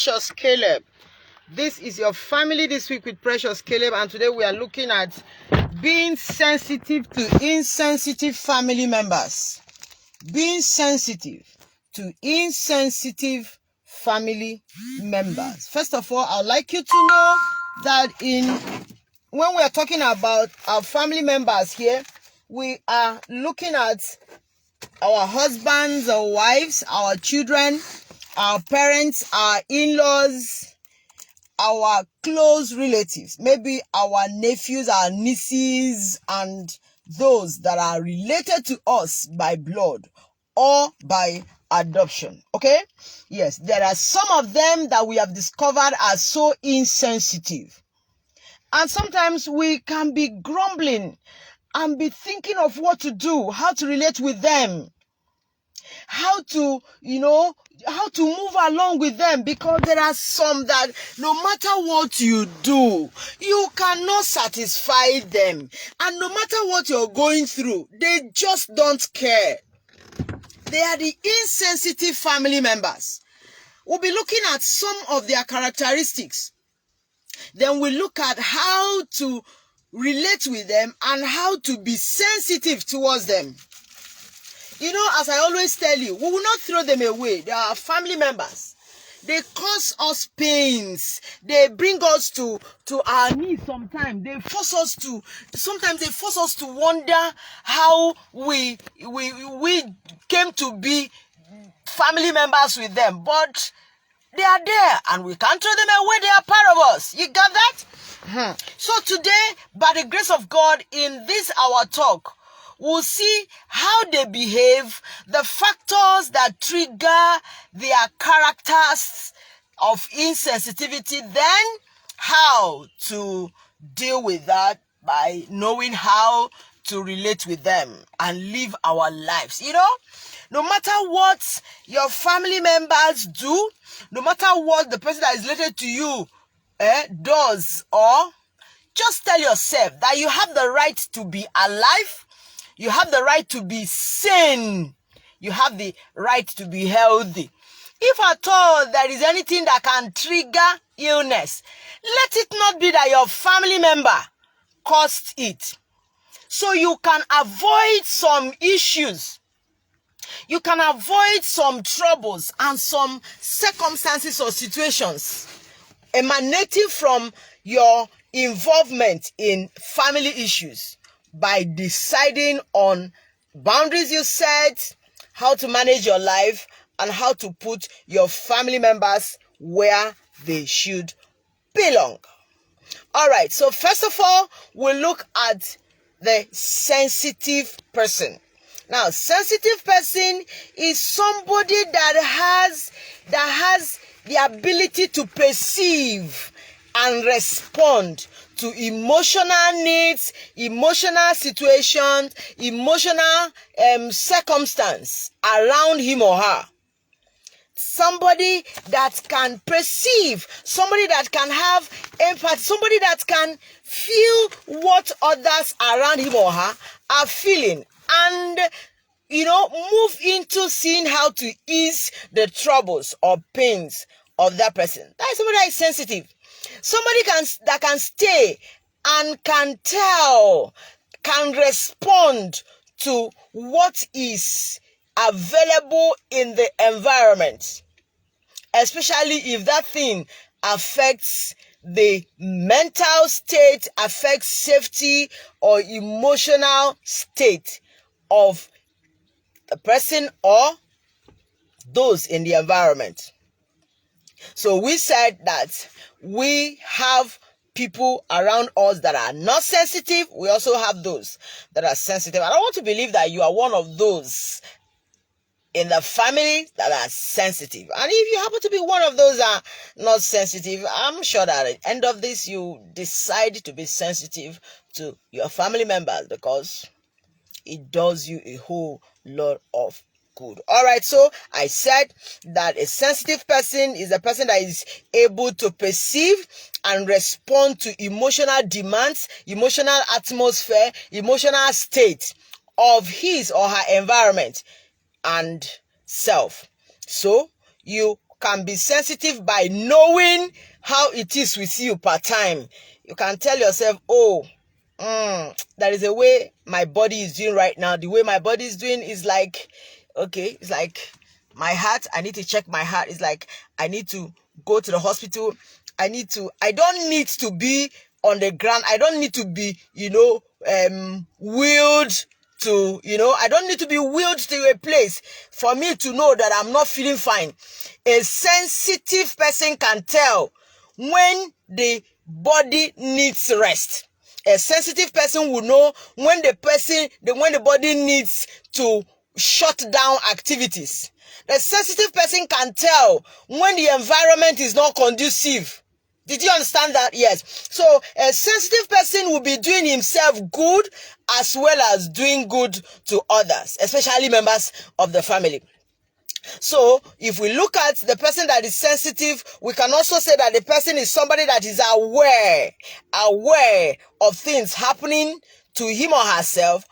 Precious Caleb. This is your family this week with Precious Caleb, and today we are looking at being sensitive to insensitive family members. Being sensitive to insensitive family members. First of all, I'd like you to know that when we are talking about our family members here, we are looking at our husbands, our wives, our children, our parents, our in-laws, our close relatives, maybe our nephews, our nieces, and those that are related to us by blood or by adoption. Okay? Yes, there are some of them that we have discovered are so insensitive. And sometimes we can be grumbling and be thinking of what to do, how to relate with them, how to move along with them, because there are some that no matter what you do, you cannot satisfy them. And no matter what you're going through, they just don't care. They are the insensitive family members. We'll be looking at some of their characteristics. Then we look at how to relate with them and how to be sensitive towards them. You know, as I always tell you, we will not throw them away. They are family members. They cause us pains. They bring us to our knees sometimes. Sometimes they force us to wonder how we came to be family members with them. But they are there and we can't throw them away. They are part of us. You got that? So today, by the grace of God, in this our talk, we'll see how they behave, the factors that trigger their characters of insensitivity, then how to deal with that by knowing how to relate with them and live our lives. You know, no matter what your family members do, no matter what the person that is related to you does, or just tell yourself that you have the right to be alive. You have the right to be sane. You have the right to be healthy. If at all there is anything that can trigger illness, let it not be that your family member caused it. So you can avoid some issues. You can avoid some troubles and some circumstances or situations emanating from your involvement in family issues by deciding on boundaries you set, how to manage your life, and how to put your family members where they should belong. All right, so first of all, we'll look at the sensitive person. Now, sensitive person is somebody that has the ability to perceive and respond to emotional needs, emotional situations, emotional circumstance around him or her. Somebody that can perceive, somebody that can have empathy, somebody that can feel what others around him or her are feeling, and move into seeing how to ease the troubles or pains of that person. That is somebody that is sensitive. Somebody that can stay and can tell, can respond to what is available in the environment, especially if that thing affects the mental state, affects safety or emotional state of the person or those in the environment. So we said that we have people around us that are not sensitive. We also have those that are sensitive. And I want to believe that you are one of those in the family that are sensitive. And if you happen to be one of those that are not sensitive, I'm sure that at the end of this, you decide to be sensitive to your family members, because it does you a whole lot of good. All right, so I said that a sensitive person is a person that is able to perceive and respond to emotional demands, emotional atmosphere, emotional state of his or her environment and self. So you can be sensitive by knowing how it is with you per time. You can tell yourself, oh, there is a way my body is doing right now. The way my body is doing is like, okay, it's like my heart. I need to check my heart. It's like I need to go to the hospital. I don't need to be on the ground. I don't need to be, wheeled to, I don't need to be wheeled to a place for me to know that I'm not feeling fine. A sensitive person can tell when the body needs rest. A sensitive person will know when the body needs to shut down activities. The sensitive person can tell when the environment is not conducive. Did you understand that? Yes. So a sensitive person will be doing himself good as well as doing good to others, especially members of the family. So if we look at the person that is sensitive, we can also say that the person is somebody that is aware of things happening to him or herself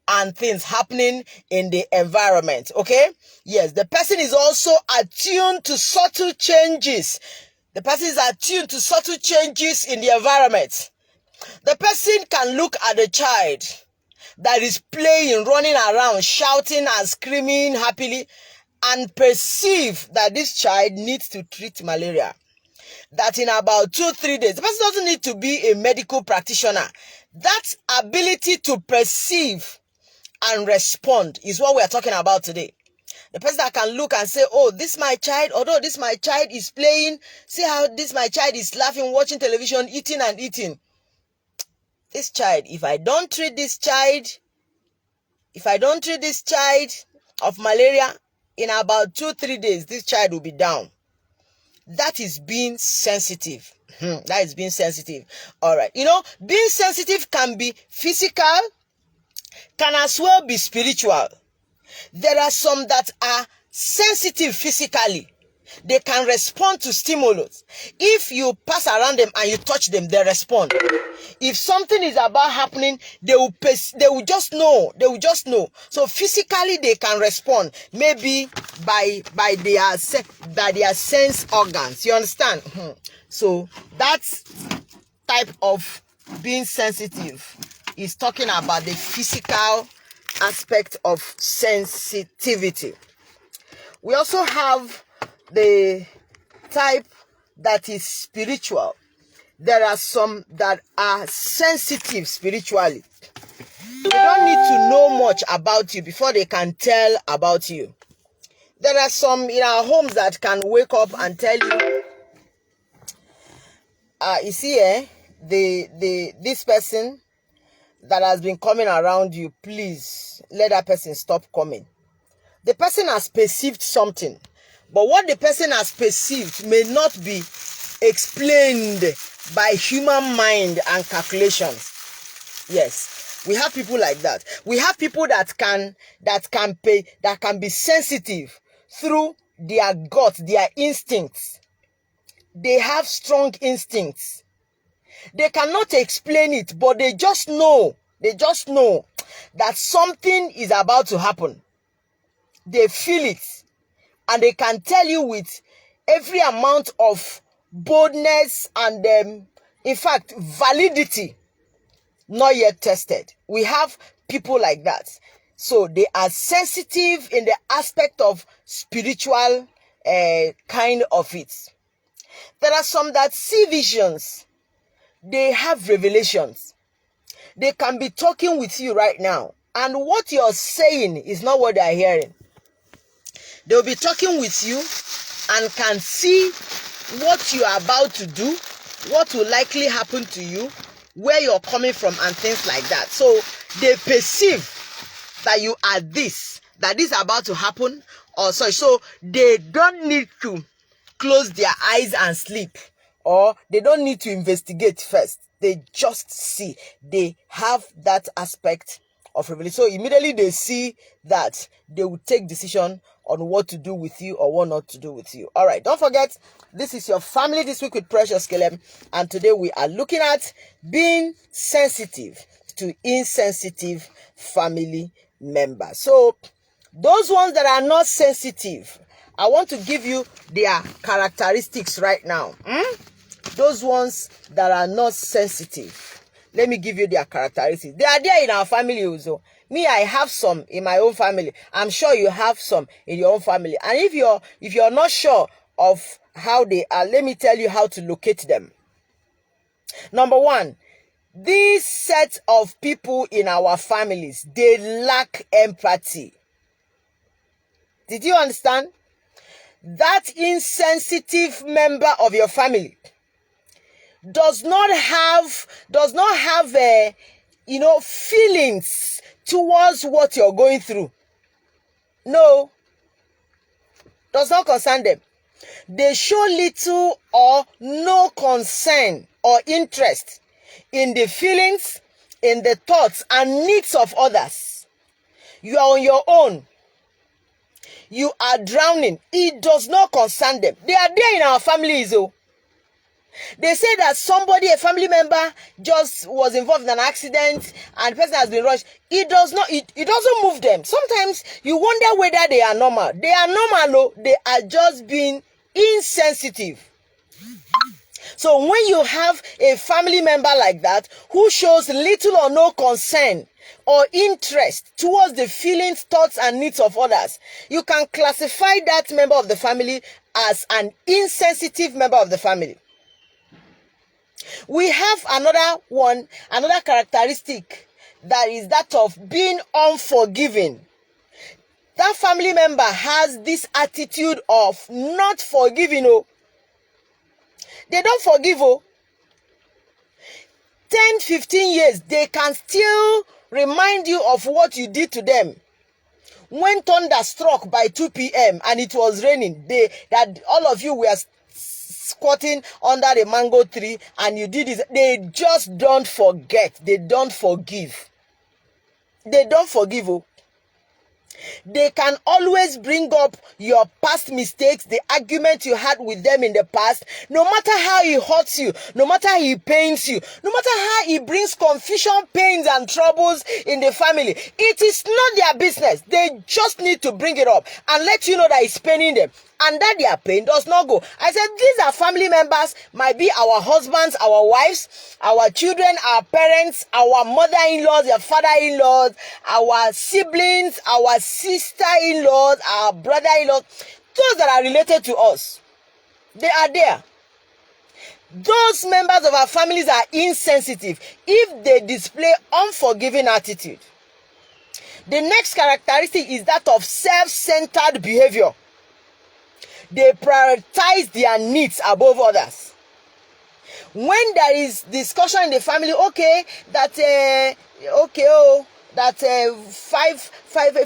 and things happening in the environment. Okay? Yes, the person is also attuned to subtle changes. The person is attuned to subtle changes in the environment. The person can look at the child that is playing, running around, shouting and screaming happily, and perceive that this child needs to treat malaria. That in about 2-3 days, the person doesn't need to be a medical practitioner. That ability to perceive and respond is what we are talking about today. The person that can look and say, oh, this my child, although this my child is playing, see how this my child is laughing, watching television, eating and eating. This child, if I don't treat this child of malaria, in about 2-3 days, this child will be down. That is being sensitive. That is being sensitive. All right. Being sensitive can be physical, can as well be spiritual. There are some that are sensitive physically. They can respond to stimulus. If you pass around them and you touch them, they respond. If something is about happening, they will just know. They will just know. So physically they can respond, maybe by their sense organs. You understand? So that type of being sensitive is talking about the physical aspect of sensitivity. We also have the type that is spiritual. There are some that are sensitive spiritually. They don't need to know much about you before they can tell about you. There are some in our homes that can wake up and tell you, you see, this person that has been coming around you, please let that person stop coming. The person has perceived something, but what the person has perceived may not be explained by human mind and calculations. Yes, we have people like that. We have people that can be sensitive through their gut, their instincts. They have strong instincts. They cannot explain it, but they just know. They just know that something is about to happen. They feel it, and they can tell you with every amount of boldness and in fact validity not yet tested. We have people like that. So they are sensitive in the aspect of spiritual kind of it. There are some that see visions. They have revelations. They can be talking with you right now, and what you're saying is not what they're hearing. They'll be talking with you and can see what you are about to do, what will likely happen to you, where you're coming from, and things like that. So they perceive that you are this, that this is about to happen, or sorry. So they don't need to close their eyes and sleep, or they don't need to investigate first. They just see. They have that aspect of revelation. So immediately they see that, they will take decision on what to do with you or what not to do with you. All right, don't forget, this is your family this week with Precious Caleb, and today we are looking at being sensitive to insensitive family members. So those ones that are not sensitive I want to give you their characteristics right now. Those ones that are not sensitive. Let me give you their characteristics. They are there in our family also. Me, I have some in my own family. I'm sure you have some in your own family. And if you're not sure of how they are, let me tell you how to locate them. Number one, this set of people in our families, they lack empathy. Did you understand? That insensitive member of your family does not have feelings towards what you're going through. No, does not concern them. They show little or no concern or interest in the feelings, in the thoughts and needs of others. You are on your own. You are drowning. It does not concern them. They are there in our families. They say that a family member just was involved in an accident and the person has been rushed. It doesn't move them. Sometimes you wonder whether they are normal. They are normal, they are just being insensitive. So when you have a family member like that who shows little or no concern or interest towards the feelings, thoughts, and needs of others, you can classify that member of the family as an insensitive member of the family. We have another characteristic, that is that of being unforgiving. That family member has this attitude of not forgiving. They don't forgive. 10, 15 years, they can still remind you of what you did to them. When thunder struck by 2 p.m. and it was raining, that all of you were squatting under the mango tree and you did this. They just don't forget. They don't forgive. They don't forgive. They can always bring up your past mistakes, the argument you had with them in the past, no matter how he hurts you, no matter how he pains you, no matter how he brings confusion, pains, and troubles in the family. It is not their business. They just need to bring it up and let you know that it's paining them, and that their pain does not go. I said these are family members, might be our husbands, our wives, our children, our parents, our mother-in-laws, their father-in-laws, our siblings, our sister-in-laws, our brother-in-laws, those that are related to us. They are there. Those members of our families are insensitive if they display unforgiving attitude. The next characteristic is that of self-centered behavior. They prioritize their needs above others. When there is discussion in the family, that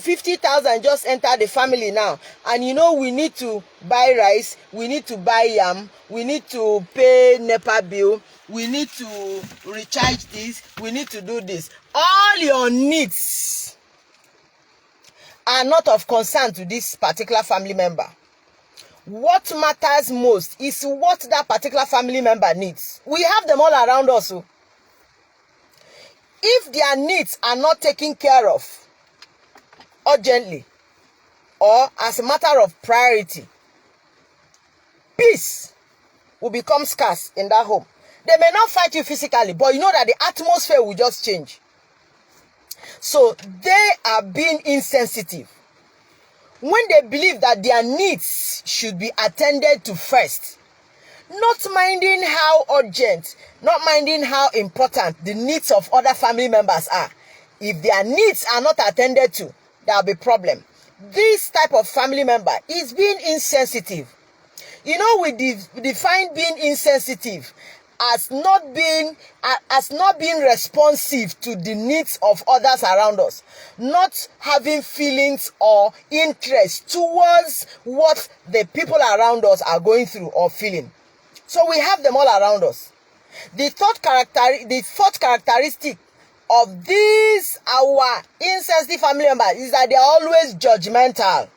50,000 just entered the family now, and we need to buy rice, we need to buy yam, we need to pay NEPA bill, we need to recharge this, we need to do this. All your needs are not of concern to this particular family member. What matters most is what that particular family member needs. We have them all around us. If their needs are not taken care of urgently or as a matter of priority, peace will become scarce in that home. They may not fight you physically, but you know that the atmosphere will just change. So they are being insensitive when they believe that their needs should be attended to first, not minding how urgent, not minding how important the needs of other family members are. If their needs are not attended to, there will be problem. This type of family member is being insensitive. We define being insensitive as not being responsive to the needs of others around us, not having feelings or interest towards what the people around us are going through or feeling. So we have them all around us. The fourth characteristic of these our insensitive family members is that they are always judgmental.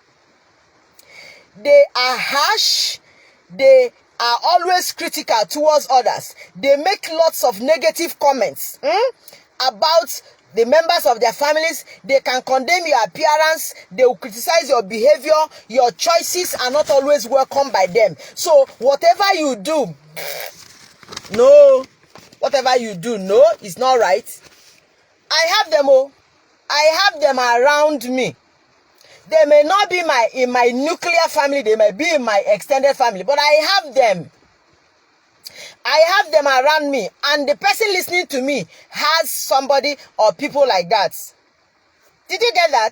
They are harsh. They are always critical towards others. They make lots of negative comments about the members of their families. They can condemn your appearance. They will criticize your behavior. Your choices are not always welcome by them. So whatever you do, no. Whatever you do, no, it's not right. I have them, oh. I have them around me. They may not be in my nuclear family. They may be in my extended family. But I have them. I have them around me. And the person listening to me has somebody or people like that. Did you get that?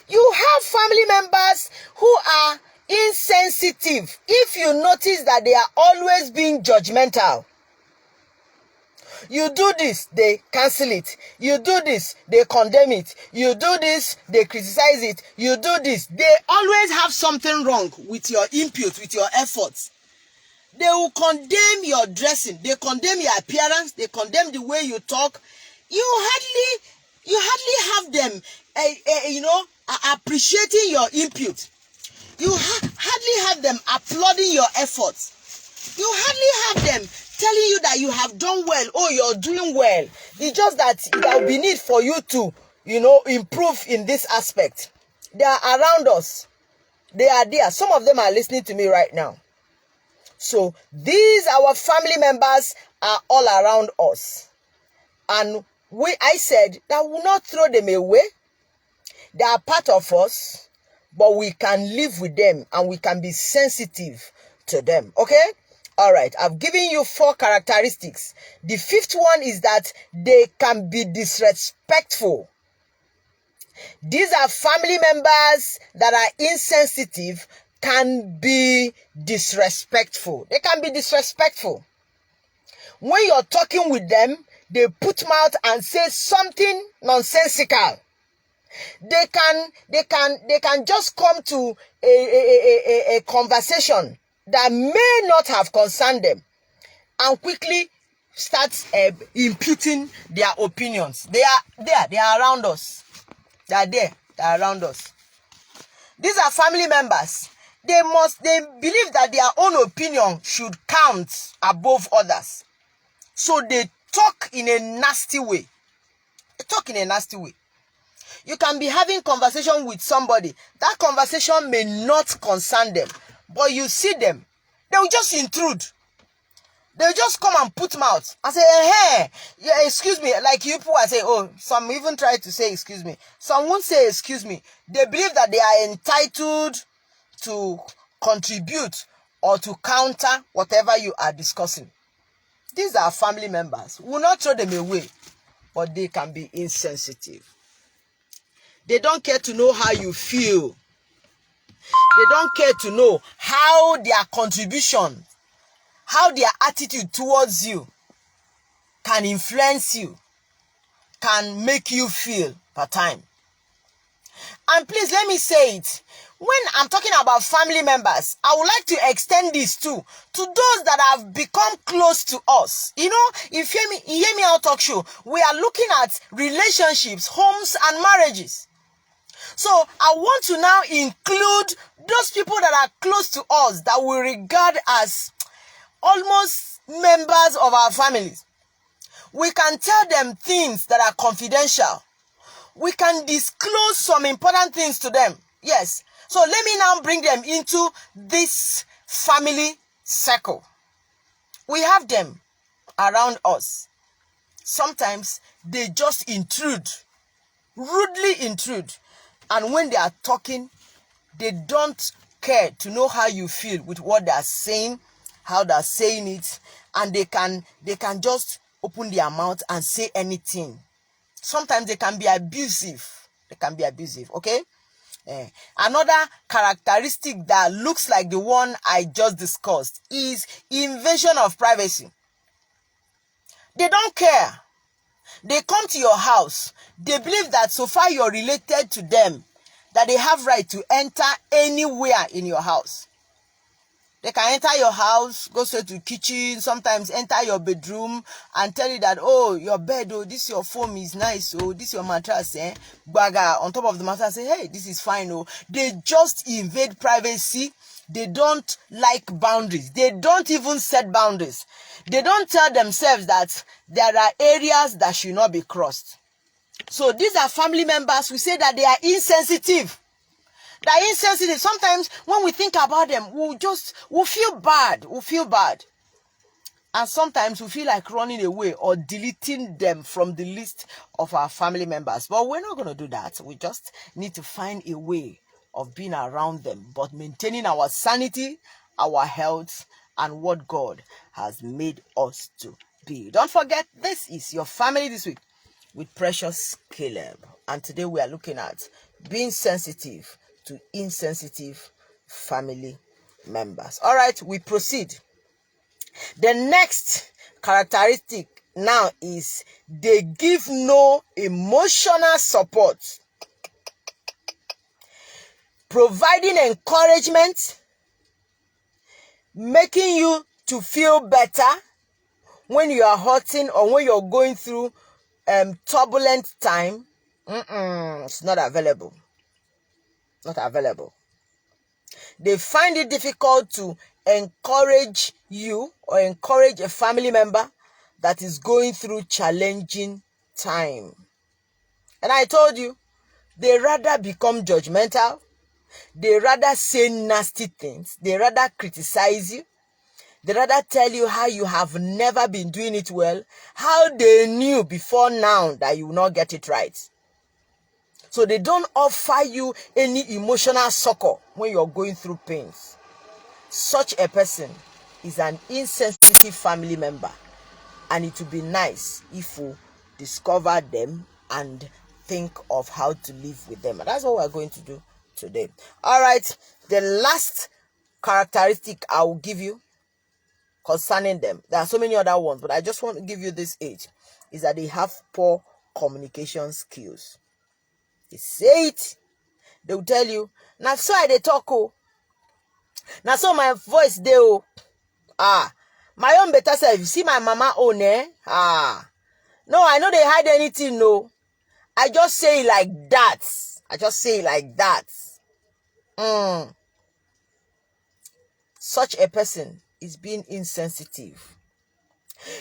You have family members who are insensitive. If you notice that they are always being judgmental. You do this, they cancel it. You do this, they condemn it. You do this, they criticize it. You do this. They always have something wrong with your input, with your efforts. They will condemn your dressing. They condemn your appearance. They condemn the way you talk. You hardly have them, appreciating your input. You hardly have them applauding your efforts. You hardly have them telling you that you have done well. Oh, you're doing well. It's just that there will be need for you to, improve in this aspect. They are around us. They are there. Some of them are listening to me right now. So these, our family members, are all around us. And I said that we will not throw them away. They are part of us, but we can live with them and we can be sensitive to them. Okay? All right, I've given you 4 characteristics. The 5th one is that they can be disrespectful. These are family members that are insensitive, can be disrespectful. They can be disrespectful. When you're talking with them, they put mouth and say something nonsensical. They can just come to a conversation that may not have concerned them and quickly start imputing their opinions. They are there. They are around us. They are there. They are around us. These are family members. They believe that their own opinion should count above others. So they talk in a nasty way. They talk in a nasty way. You can be having conversation with somebody. That conversation may not concern them. But you see them, they will just intrude. They will just come and put mouth and say, hey, yeah, excuse me. Like you people are saying, oh, some even try to say, excuse me. Some won't say, excuse me. They believe that they are entitled to contribute or to counter whatever you are discussing. These are family members. We will not throw them away, but they can be insensitive. They don't care to know how you feel. They don't care to know how their contribution, how their attitude towards you can influence you, can make you feel per time. And please let me say it. When I'm talking about family members, I would like to extend this too to those that have become close to us. You know, if you hear me out talk show, we are looking at relationships, homes, and marriages. So I want to now include those people that are close to us that we regard as almost members of our families. We can tell them things that are confidential. We can disclose some important things to them. Yes. So let me now bring them into this family circle. We have them around us. Sometimes they just intrude, rudely intrude. And when they are talking, they don't care to know how you feel with what they are saying, how they are saying it, and they can just open their mouth and say anything. Sometimes they can be abusive. They can be abusive, okay? Another characteristic that looks like the one I just discussed is invasion of privacy. They don't care. They come to your house. They believe that so far you're related to them, that they have right to enter anywhere in your house. They can enter your house, go straight to the kitchen, sometimes enter your bedroom and tell you that, oh, your bed, oh, this your foam is nice, oh, this your mattress, baga on top of the mattress, say, hey, this is fine, oh. They just invade privacy. They don't like boundaries. They don't even set boundaries. They don't tell themselves that there are areas that should not be crossed. So these are family members. We say that they are insensitive. They are insensitive. Sometimes when we think about them, we'll feel bad. We'll feel bad. And sometimes we feel like running away or deleting them from the list of our family members. But we're not going to do that. We just need to find a way of being around them, but maintaining our sanity, our health, and what God has made us to be. Don't forget, this is your family this week with Precious Caleb. And today we are looking at being sensitive to insensitive family members. All right, we proceed. The next characteristic now is they give no emotional support. Providing encouragement, making you to feel better when you are hurting or when you're going through turbulent time. It's not available. Not available. They find it difficult to encourage you or encourage a family member that is going through challenging time. And I told you, they rather become judgmental. They rather say nasty things. They rather criticize you. They rather tell you how you have never been doing it well, how they knew before now that you will not get it right. So they don't offer you any emotional succor when you're going through pains. Such a person is an insensitive family member, and it would be nice if we discover them and think of how to live with them. And that's what we're going to do today. All right, the last characteristic I will give you concerning them, there are so many other ones, but I just want to give you this age, is that they have poor communication skills. They say it, they will tell you, now so I they talk, oh, now so my voice they oh, my own better self. You see my mama own, eh? No, I know they hide anything, no. I just say it like that. I just say it like that. Such a person is being insensitive.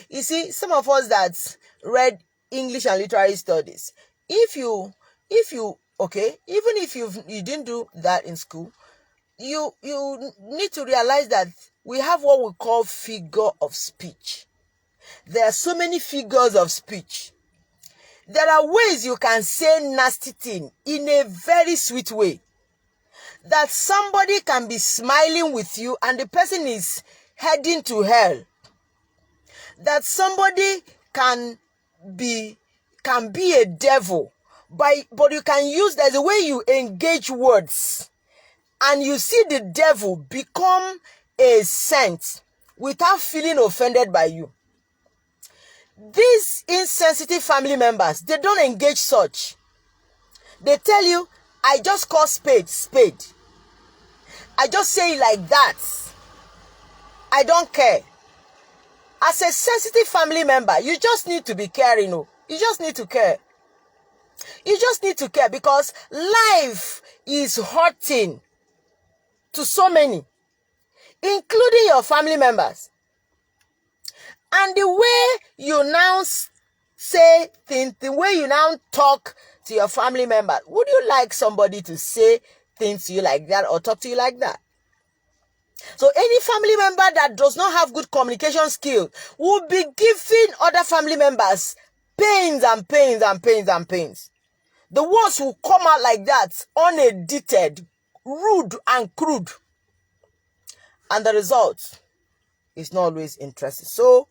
You see, some of us that read English and literary studies, if you okay, even if you didn't do that in school, you need to realize that we have what we call figure of speech. There are so many figures of speech. There are ways you can say nasty thing in a very sweet way, that somebody can be smiling with you and the person is heading to hell. That somebody can be a devil, but you can use, there's a way you engage words and you see the devil become a saint without feeling offended by you. These insensitive family members, they don't engage such. They tell you, I just call spade, spade. I just say it like that. I don't care. As a sensitive family member, you just need to be caring. You just need to care. You just need to care because life is hurting to so many, including your family members. And the way you now say things, the way you now talk to your family member, would you like somebody to say things to you like that or talk to you like that? So any family member that does not have good communication skills will be giving other family members pains and pains and pains and pains. The words will come out like that, unedited, rude and crude. And the result is not always interesting. So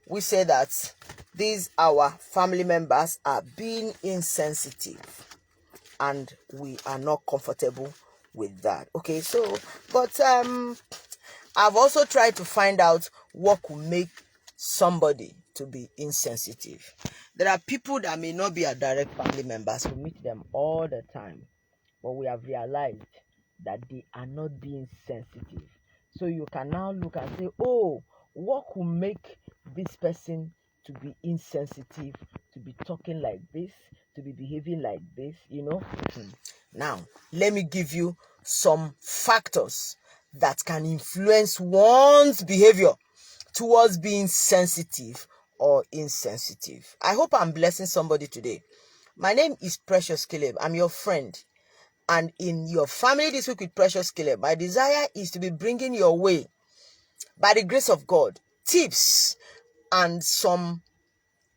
we say that these our family members are being insensitive and we are not comfortable with that. Okay, so but I've also tried to find out what could make somebody to be insensitive. There are people that may not be our direct family members. We meet them all the time, but we have realized that they are not being sensitive. So you can now look and say, oh, what could make this person to be insensitive, to be talking like this, to be behaving like this, Now, let me give you some factors that can influence one's behavior towards being sensitive or insensitive. I hope I'm blessing somebody today. My name is Precious Caleb. I'm your friend. And in your family this week with Precious Caleb, my desire is to be bringing your way, by the grace of God, tips and some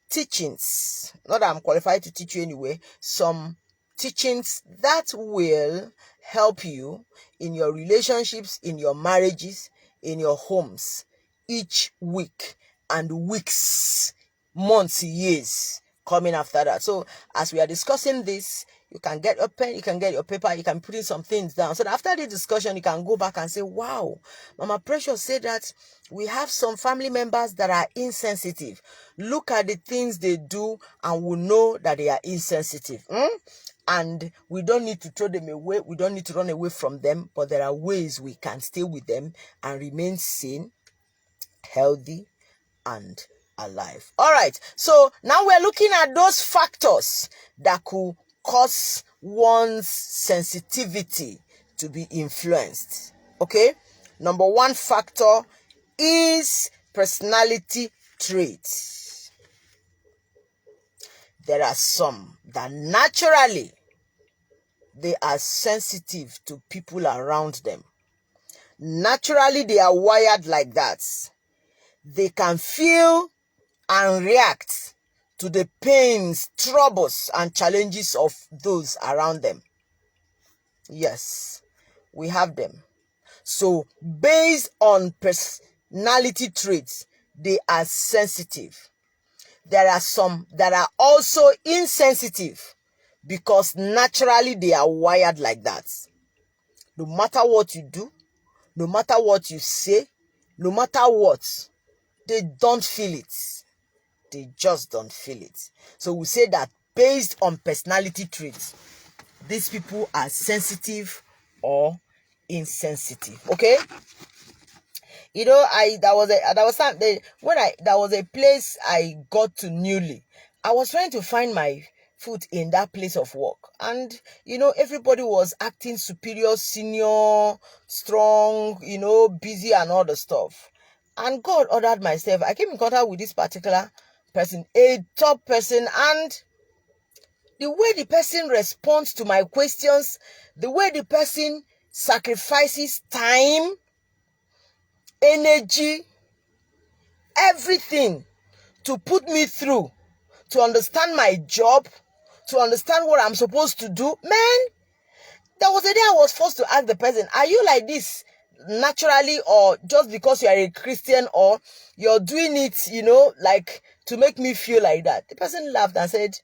teachings. Not that I'm qualified to teach you anyway. Some teachings that will help you in your relationships, in your marriages, in your homes, each week and weeks, months, years coming after that. So as we are discussing this, you can get a pen, you can get your paper, you can put in some things down. So that after the discussion, you can go back and say, wow, Mama Precious said that we have some family members that are insensitive. Look at the things they do and we'll know that they are insensitive. And we don't need to throw them away. We don't need to run away from them. But there are ways we can stay with them and remain sane, healthy, and alive. All right. So now we're looking at those factors that could cause one's sensitivity to be influenced. Okay. Number one factor is personality traits. There are some that naturally they are sensitive to people around them. Naturally, they are wired like that. They can feel and react to the pains, troubles, and challenges of those around them. Yes, we have them. So, based on personality traits, they are sensitive. There are some that are also insensitive because naturally they are wired like that. No matter what you do, no matter what you say, no matter what, they don't feel it. They just don't feel it. So we say that based on personality traits, these people are sensitive or insensitive. Okay? You know, there was a place I got to newly. I was trying to find my foot in that place of work, and you know, everybody was acting superior, senior, strong, you know, busy and all the stuff. And God ordered my step. I came in contact with this particular person, a top person, and the way the person responds to my questions, the way the person sacrifices time, energy, everything to put me through, to understand my job, to understand what I'm supposed to do. Man, there was a day I was forced to ask the person, are you like this naturally, or just because you are a Christian, or you're doing it, you know, like to make me feel like that? The person laughed and said,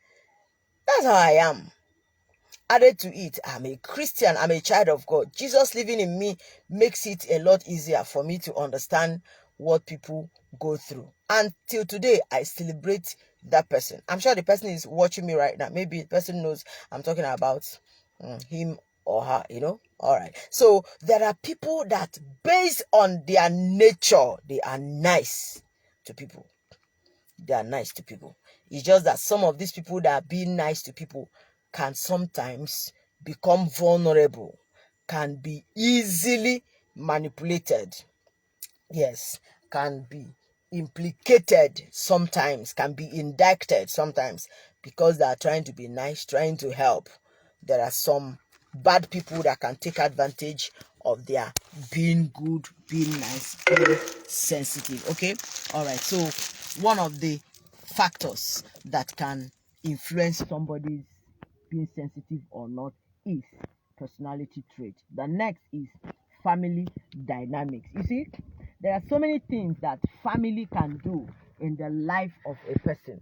that's how I am. Added to it, I'm a Christian, I'm a child of God. Jesus living in me makes it a lot easier for me to understand what people go through. Until today, I celebrate that person. I'm sure the person is watching me right now. Maybe the person knows I'm talking about him or her, you know. All right. So there are people that, based on their nature, they are nice to people. They are nice to people. It's just that some of these people that are being nice to people can sometimes become vulnerable, can be easily manipulated. Yes, can be implicated sometimes, can be indicted sometimes, because they are trying to be nice, trying to help. There are some bad people that can take advantage of their being good, being nice, being sensitive. Okay? All right. So one of the factors that can influence somebody's being sensitive or not is personality trait. The next is family dynamics. You see, there are so many things that family can do in the life of a person.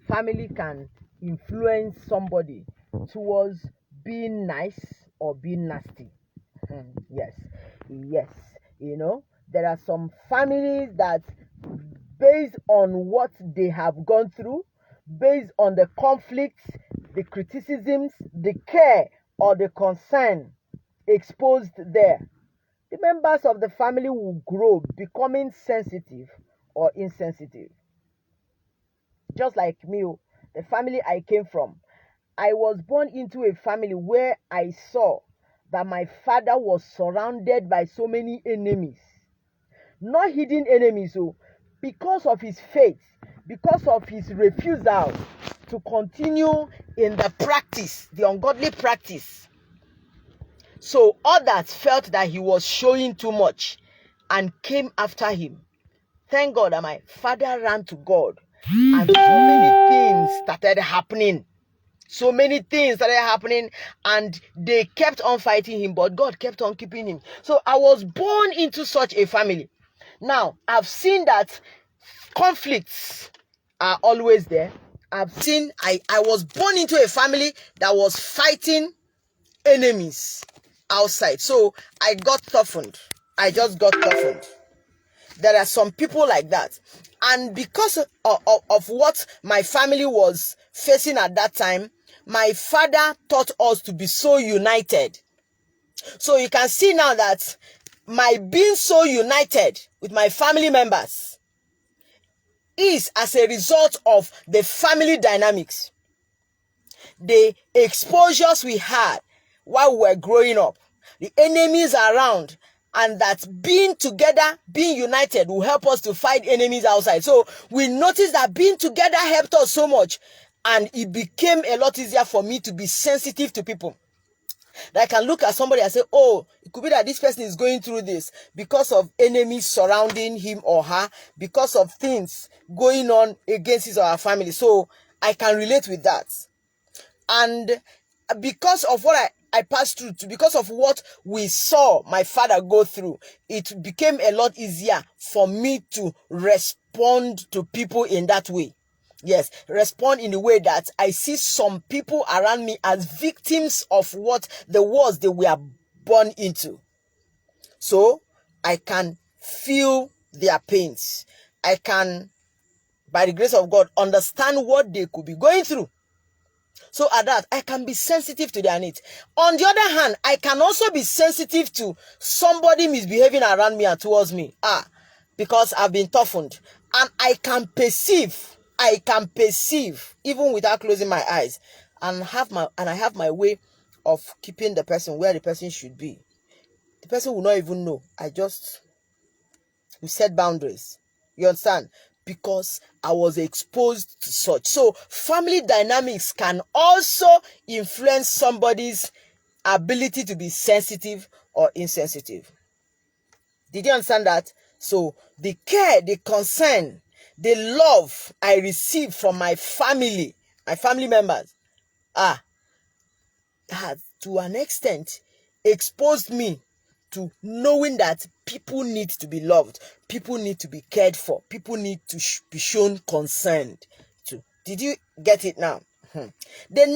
Family can influence somebody towards being nice or being nasty. Yes. You know, there are some families that, based on what they have gone through, based on the conflicts, the criticisms, the care, or the concern exposed there, the members of the family will grow becoming sensitive or insensitive. Just like me, the family I came from, I was born into a family where I saw that my father was surrounded by so many enemies. Not hidden enemies, because of his faith, because of his refusal to continue in the practice, the ungodly practice. So others felt that he was showing too much and came after him. Thank God that my father ran to God, and so many things started happening. So many things started happening, and they kept on fighting him, but God kept on keeping him. So I was born into such a family. Now, I've seen that conflicts are always there. I was born into a family that was fighting enemies outside. So I got toughened. I just got toughened. There are some people like that. And because of what my family was facing at that time, my father taught us to be so united. So you can see now that my being so united with my family members is as a result of the family dynamics, the exposures we had while we were growing up, the enemies around, and that being together, being united will help us to fight enemies outside. So we noticed that being together helped us so much, and it became a lot easier for me to be sensitive to people. That I can look at somebody and say, oh, it could be that this person is going through this because of enemies surrounding him or her, because of things going on against his or her family. So I can relate with that. And because of what I passed through, because of what we saw my father go through, it became a lot easier for me to respond to people in that way. Yes, respond in the way that I see some people around me as victims of what the wars they were born into. So I can feel their pains. I can, by the grace of God, understand what they could be going through. So at that, I can be sensitive to their needs. On the other hand, I can also be sensitive to somebody misbehaving around me and towards me. Because I've been toughened. And I can perceive, even without closing my eyes. And I have my way of keeping the person where the person should be. The person will not even know. We set boundaries. You understand? Because I was exposed to such. So family dynamics can also influence somebody's ability to be sensitive or insensitive. Did you understand that? So the care, the concern, the love I receive from my family members, has to an extent exposed me to knowing that people need to be loved, people need to be cared for, people need to be shown concern to. Did you get it now? The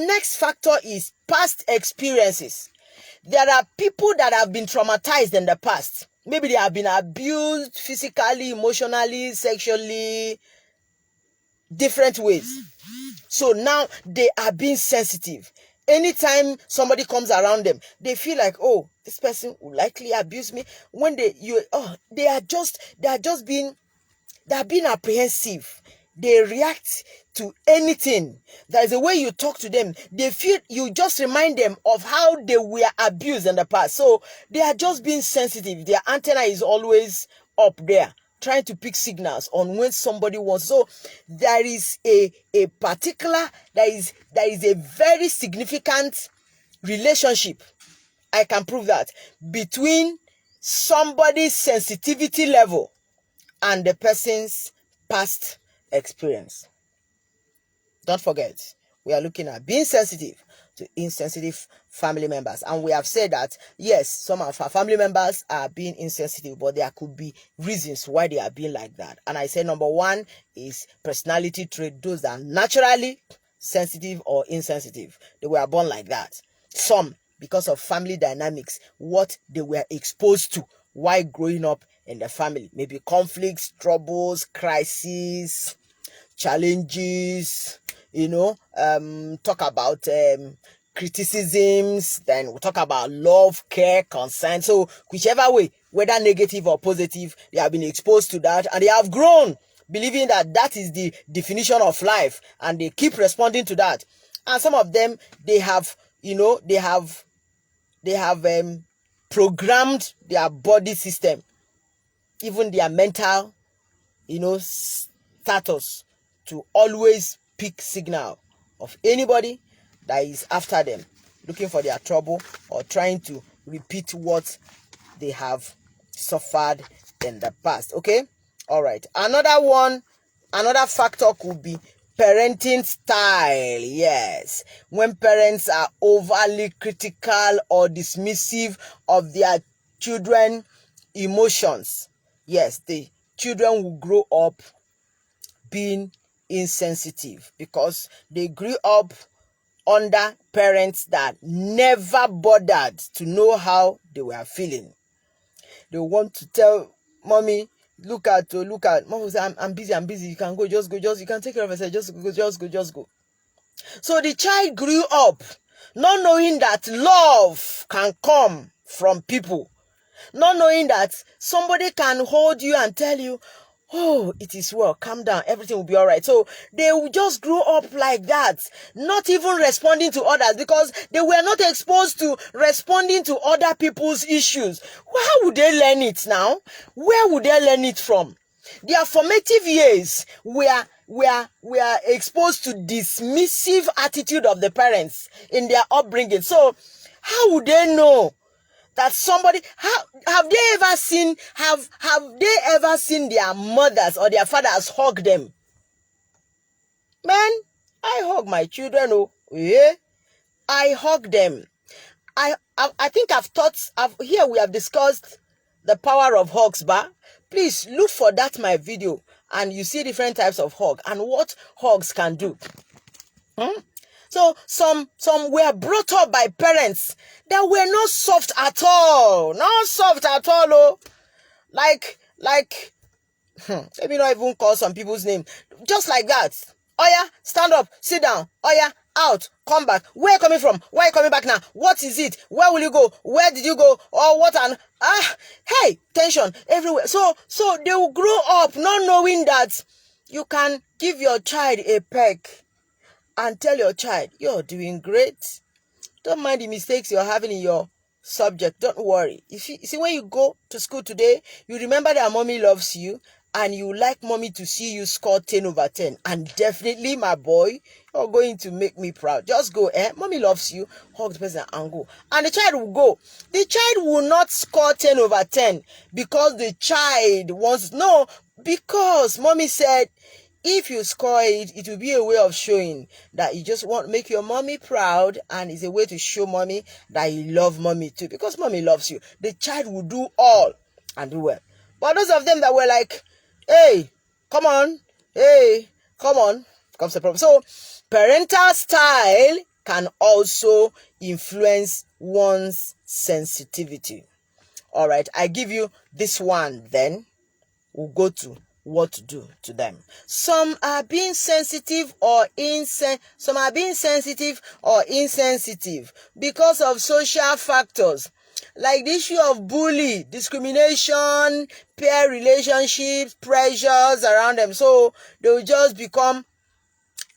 next factor is past experiences. There are people that have been traumatized in the past. Maybe they have been abused physically, emotionally, sexually, different ways. So now they are being sensitive. Anytime somebody comes around them, they feel like, oh, this person will likely abuse me. When they are being apprehensive. They react to anything. There is a way you talk to them. They feel you just remind them of how they were abused in the past. So they are just being sensitive. Their antenna is always up there, trying to pick signals on when somebody wants. So there is a very significant relationship, I can prove that, between somebody's sensitivity level and the person's past experience. Don't forget, we are looking at being sensitive to insensitive family members. And we have said that, yes, some of our family members are being insensitive, but there could be reasons why they are being like that. And I said number one is personality trait. Those that are naturally sensitive or insensitive, they were born like that. Some, because of family dynamics, what they were exposed to while growing up in the family. Maybe conflicts, troubles, crises, challenges, talk about criticisms, then we'll talk about love, care, concern. So whichever way, whether negative or positive, they have been exposed to that and they have grown believing that that is the definition of life, and they keep responding to that. And some of them, they have programmed their body system, even their mental status, to always pick signal of anybody that is after them, looking for their trouble or trying to repeat what they have suffered in the past. Okay? All right. Another factor could be parenting style. Yes. When parents are overly critical or dismissive of their children's emotions, yes, the children will grow up being insensitive because they grew up under parents that never bothered to know how they were feeling. They want to tell mommy, look at. Mom will say, I'm busy. You can go, just go, you can take care of yourself, just go. So the child grew up not knowing that love can come from people, not knowing that somebody can hold you and tell you, oh, it is well, calm down, everything will be all right. So they will just grow up like that, not even responding to others because they were not exposed to responding to other people's issues. How would they learn it now? Where would they learn it from? Their formative years were exposed to dismissive attitude of the parents in their upbringing. So how would they know that somebody have they ever seen their mothers or their fathers hug them? Man, I hug my children. Oh, yeah, I hug them. I think here we have discussed the power of hugs, but please look for that my video and you see different types of hug and what hugs can do. So some were brought up by parents that were not soft at all. Oh. Like, let me not even call some people's name. Just like that. Oh yeah, stand up, sit down. Oh yeah, out, come back. Where are you coming from? Why are you coming back now? What is it? Where will you go? Where did you go? Or what? And hey, tension everywhere. So they will grow up not knowing that you can give your child a peck and tell your child, you're doing great. Don't mind the mistakes you're having in your subject. Don't worry. You see, when you go to school today, you remember that mommy loves you and you like mommy to see you score 10 over 10. And definitely, my boy, you're going to make me proud. Just go, mommy loves you. Hug the person and go. And the child will go. The child will not score 10 over 10 because the child wants, no, because mommy said, if you score it, it will be a way of showing that you just want to make your mommy proud, and it's a way to show mommy that you love mommy too, because mommy loves you. The child will do all and do well. But those of them that were like, hey, come on, comes the problem. So parental style can also influence one's sensitivity. All right, I give you this one, then we'll go to what to do to them. Some are being sensitive or insensitive because of social factors like the issue of bullying, discrimination, peer relationships, pressures around them. So they will just become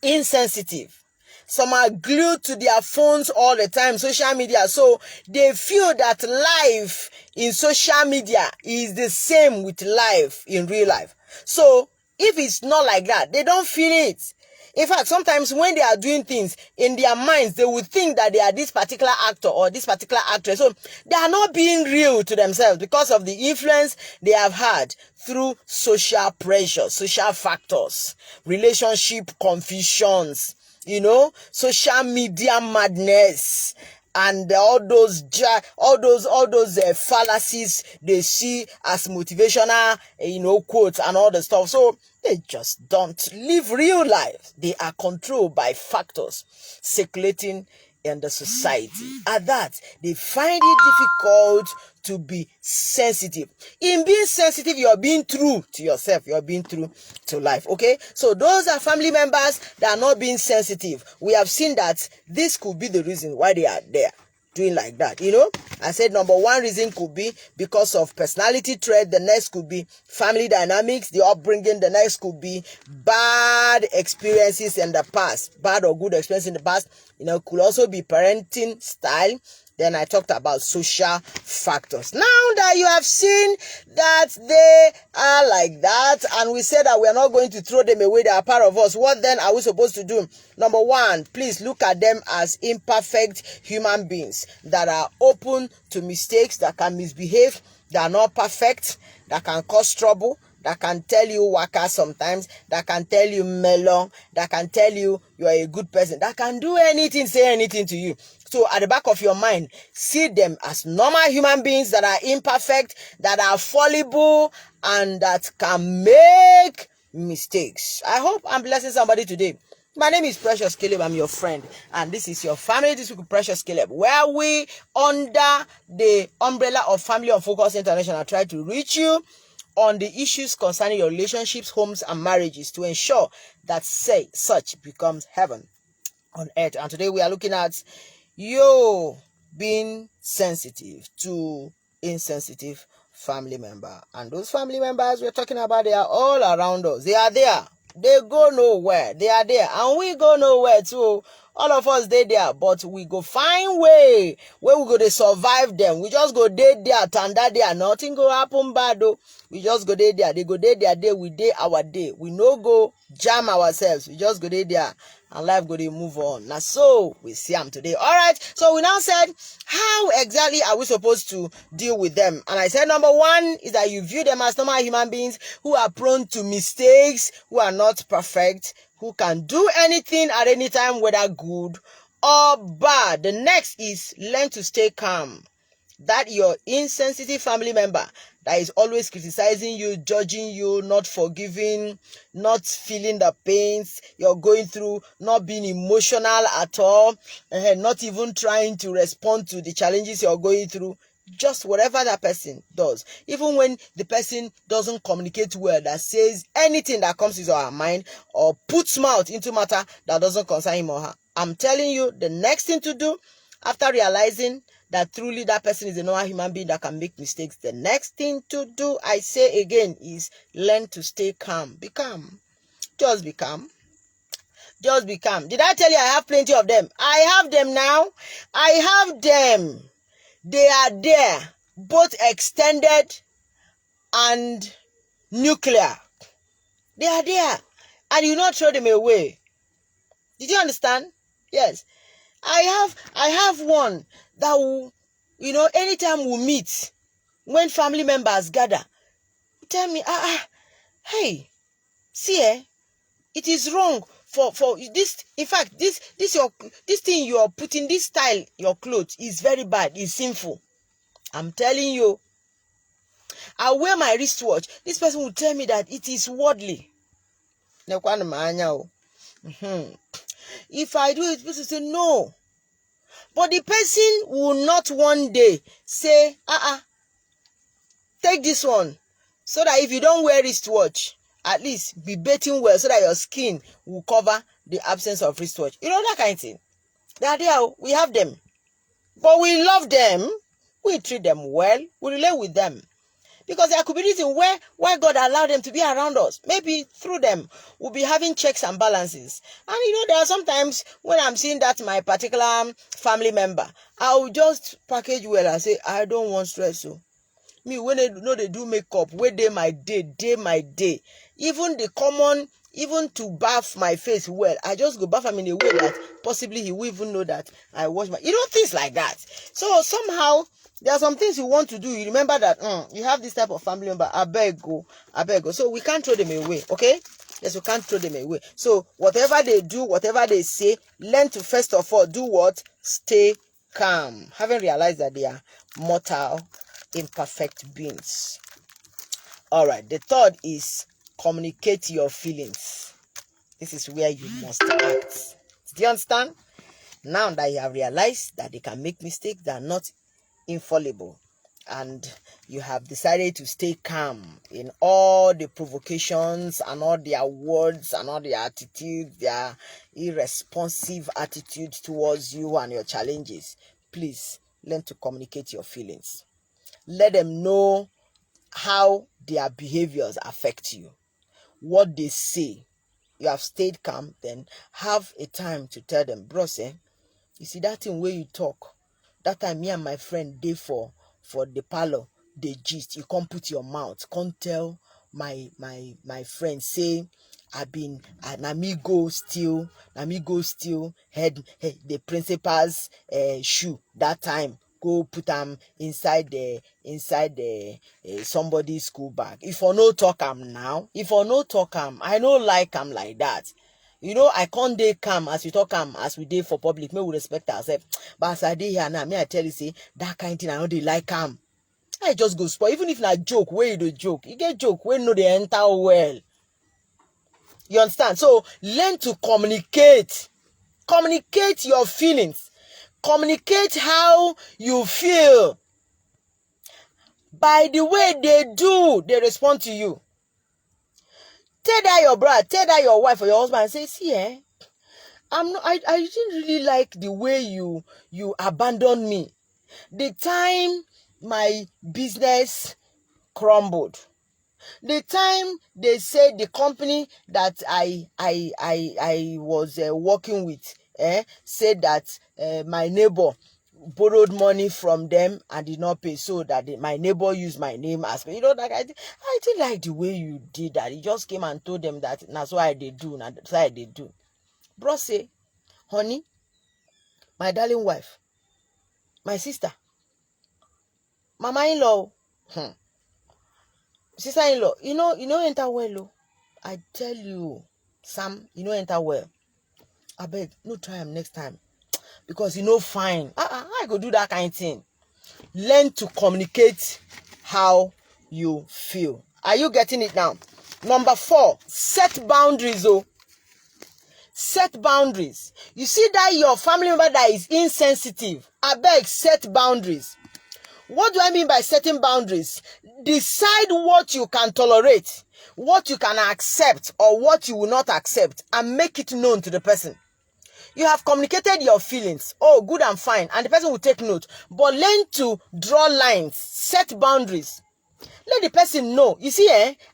insensitive. Some are glued to their phones all the time, social media. So they feel that life in social media is the same with life in real life. So if it's not like that, they don't feel it. In fact, sometimes when they are doing things in their minds, they will think that they are this particular actor or this particular actress. So they are not being real to themselves because of the influence they have had through social pressure, social factors, relationship confusions, social media madness, and all those fallacies they see as motivational, quotes and all the stuff. So they just don't live real life. They are controlled by factors circulating in the society. At that, they find it difficult to be sensitive. In being sensitive, you're being true to yourself. You're being true to life. Okay? So those are family members that are not being sensitive. We have seen that this could be the reason why they are there doing like that. I said number one reason could be because of personality trait. The next could be family dynamics, the upbringing. The next could be bad experiences in the past, bad or good experience in the past. Could also be parenting style. Then I talked about social factors. Now that you have seen that they are like that, and we said that we are not going to throw them away, they are part of us, what then are we supposed to do? Number one, please look at them as imperfect human beings that are open to mistakes, that can misbehave, that are not perfect, that can cause trouble, that can tell you waka sometimes, that can tell you melon, that can tell you are a good person, that can do anything, say anything to you. So at the back of your mind, see them as normal human beings that are imperfect, that are fallible, and that can make mistakes. I hope I'm blessing somebody today. My name is Precious Caleb. I'm your friend, and this is your family this week with Precious Caleb, where we, under the umbrella of Family on Focus International, try to reach you on the issues concerning your relationships, homes, and marriages to ensure that such becomes heaven on earth. And today we are looking at you being sensitive to insensitive family member. And those family members we're talking about, they are all around us. They are there. They go nowhere. They are there. And we go nowhere too. All of us they there, but we go find way where we go to survive them. We just go there, tanda there. Nothing go happen bad though. We just go there. They go there, day. We day our day. We no go jam ourselves. We just go there. And life go to move on. Now, so we see them today. All right. So we now said, how exactly are we supposed to deal with them? And I said, number one is that you view them as normal human beings who are prone to mistakes, who are not perfect, who can do anything at any time, whether good or bad. The next is learn to stay calm. That your insensitive family member that is always criticizing you, judging you, not forgiving, not feeling the pains you're going through, not being emotional at all, not even trying to respond to the challenges you're going through. Just whatever that person does, even when the person doesn't communicate well, that says anything that comes into our mind or puts mouth into matter that doesn't concern him or her, I'm telling you, the next thing to do after realizing that truly that person is a normal human being that can make mistakes, the next thing to do, I say again, is learn to stay calm. Be calm. Just be calm. Just be calm. Did I tell you I have plenty of them? I have them now. I have them. They are there, both extended and nuclear. They are there, and you not throw them away. Did you understand? Yes. I have one that will, anytime we meet, when family members gather, tell me, hey, see, it is wrong for this. In fact, this thing you are putting, this style, your clothes is very bad. It's sinful. I'm telling you. I wear my wristwatch. This person will tell me that it is worldly. If I do it, people say no. But the person will not one day say, take this one. So that if you don't wear wristwatch, at least be bathing well so that your skin will cover the absence of wristwatch. You know that kind of thing. They are there. We have them. But we love them. We treat them well. We relate with them. Because there could be reason why God allowed them to be around us. Maybe through them, we'll be having checks and balances. And there are sometimes when I'm seeing that my particular family member, I'll just package well and say, I don't want stress. So me, when they do makeup, where day my day. Even the common, even to bath my face well, I just go bath him in a way that possibly he will even know that I wash my, things like that. So somehow, there are some things you want to do. You remember that you have this type of family member. I beg go. So we can't throw them away, okay? Yes, we can't throw them away. So whatever they do, whatever they say, learn to first of all do what? Stay calm. Haven't realized that they are mortal, imperfect beings. All right. The third is communicate your feelings. This is where you must act. Do you understand? Now that you have realized that they can make mistakes, they are not infallible, and you have decided to stay calm in all the provocations and all their words and all their attitudes, their irresponsive attitude towards you and your challenges, please learn to communicate your feelings. Let them know how their behaviors affect you, what they say. You have stayed calm, then have a time to tell them, bros, you see that thing where you talk, That time me and my friend dey for the parlor, dey gist. You can't put your mouth, can't tell my friend say na me go steal head the principal's shoe that time, go put them inside the somebody's school bag. If I no talk am now, I no like am like that. You know, I can't dey calm as we talk am as we dey for public. May we respect ourselves. But as I dey here now, me I tell you say that kind thing I no dey like am. I just go spoil. Even if na joke, where you dey joke, you get joke when no dey enter well. You understand? So learn to communicate. Communicate your feelings. Communicate how you feel. By the way they respond to you. Tell that your brother, tell that your wife or your husband and say, see, I didn't really like the way you abandoned me. The time my business crumbled. The time they said the company that I was working with said that my neighbor borrowed money from them and did not pay, so that my neighbor used my name as, you know, like I didn't like the way you did that. You just came and told them that that's why they do, that's why they do. Bro say, honey, my darling wife, my sister, mama-in-law, sister-in-law, you know enter well. I tell you, Sam, you know enter well. I beg, no try him next time. Because you know fine. I go do that kind of thing. Learn to communicate how you feel. Are you getting it now? Number 4, set boundaries. Set boundaries. You see that your family member that is insensitive, I beg, set boundaries. What do I mean by setting boundaries? Decide what you can tolerate, what you can accept, or what you will not accept, and make it known to the person. You have communicated your feelings. Oh, good and fine. And the person will take note. But learn to draw lines, set boundaries. Let the person know. You see,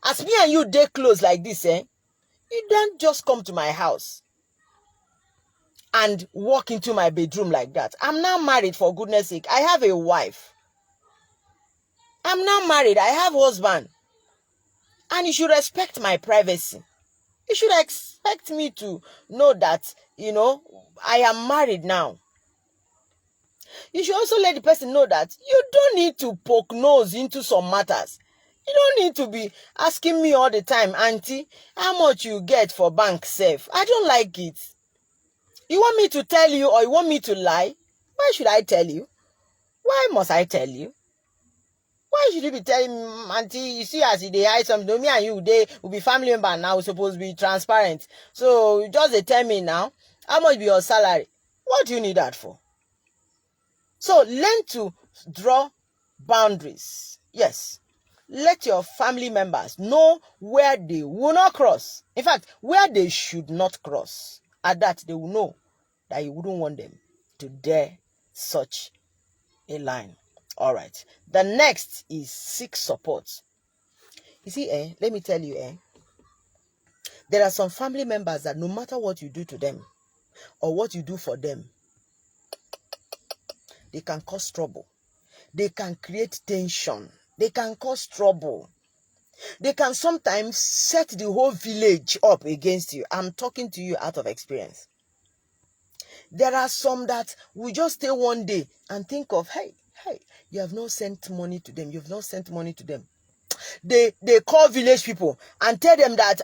as me and you dey close like this, you don't just come to my house and walk into my bedroom like that. I'm now married, for goodness sake. I have a wife. I'm now married. I have a husband. And you should respect my privacy. You should expect me to know that, you know, I am married now. You should also let the person know that you don't need to poke nose into some matters. You don't need to be asking me all the time, auntie, how much you get for bank safe. I don't like it. You want me to tell you or you want me to lie? Why should I tell you? Why must I tell you? Why should you be telling me, auntie, you see as they hide something, me and you, they will be family member now, supposed to be transparent. So just they tell me now, how much be your salary? What do you need that for? So learn to draw boundaries. Yes. Let your family members know where they will not cross. In fact, where they should not cross. At that, they will know that you wouldn't want them to dare such a line. All right. The next is seek support. You see, let me tell you, there are some family members that no matter what you do to them or what you do for them, they can cause trouble. They can create tension. They can cause trouble. They can sometimes set the whole village up against you. I'm talking to you out of experience. There are some that will just stay one day and think of, hey, you have not sent money to them. You have not sent money to them. They call village people and tell them that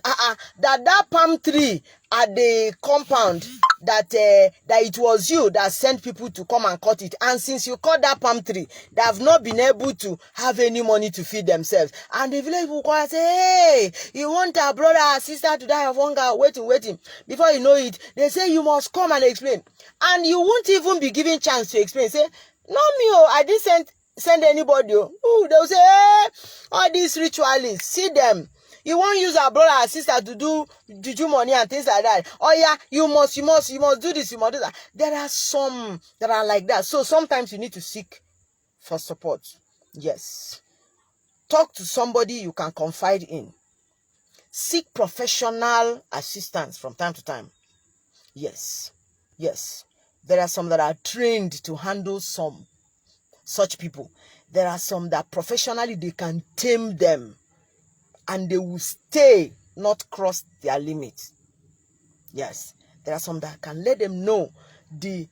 that palm tree at the compound, that it was you that sent people to come and cut it, and since you cut that palm tree, they have not been able to have any money to feed themselves. And the village people call and say, hey, you want our brother or sister to die of hunger? Waiting. Before you know it, they say you must come and explain, and you won't even be given chance to explain. Say, no, me, I didn't send anybody. Ooh, they'll say, hey, all these ritualists, see them. You won't use our brother or sister to do juju money and things like that. Oh yeah, you must do this, you must do that. There are some that are like that. So sometimes you need to seek for support. Yes. Talk to somebody you can confide in. Seek professional assistance from time to time. Yes. There are some that are trained to handle some such people. There are some that professionally they can tame them and they will stay, not cross their limit. Yes, there are some that can let them know the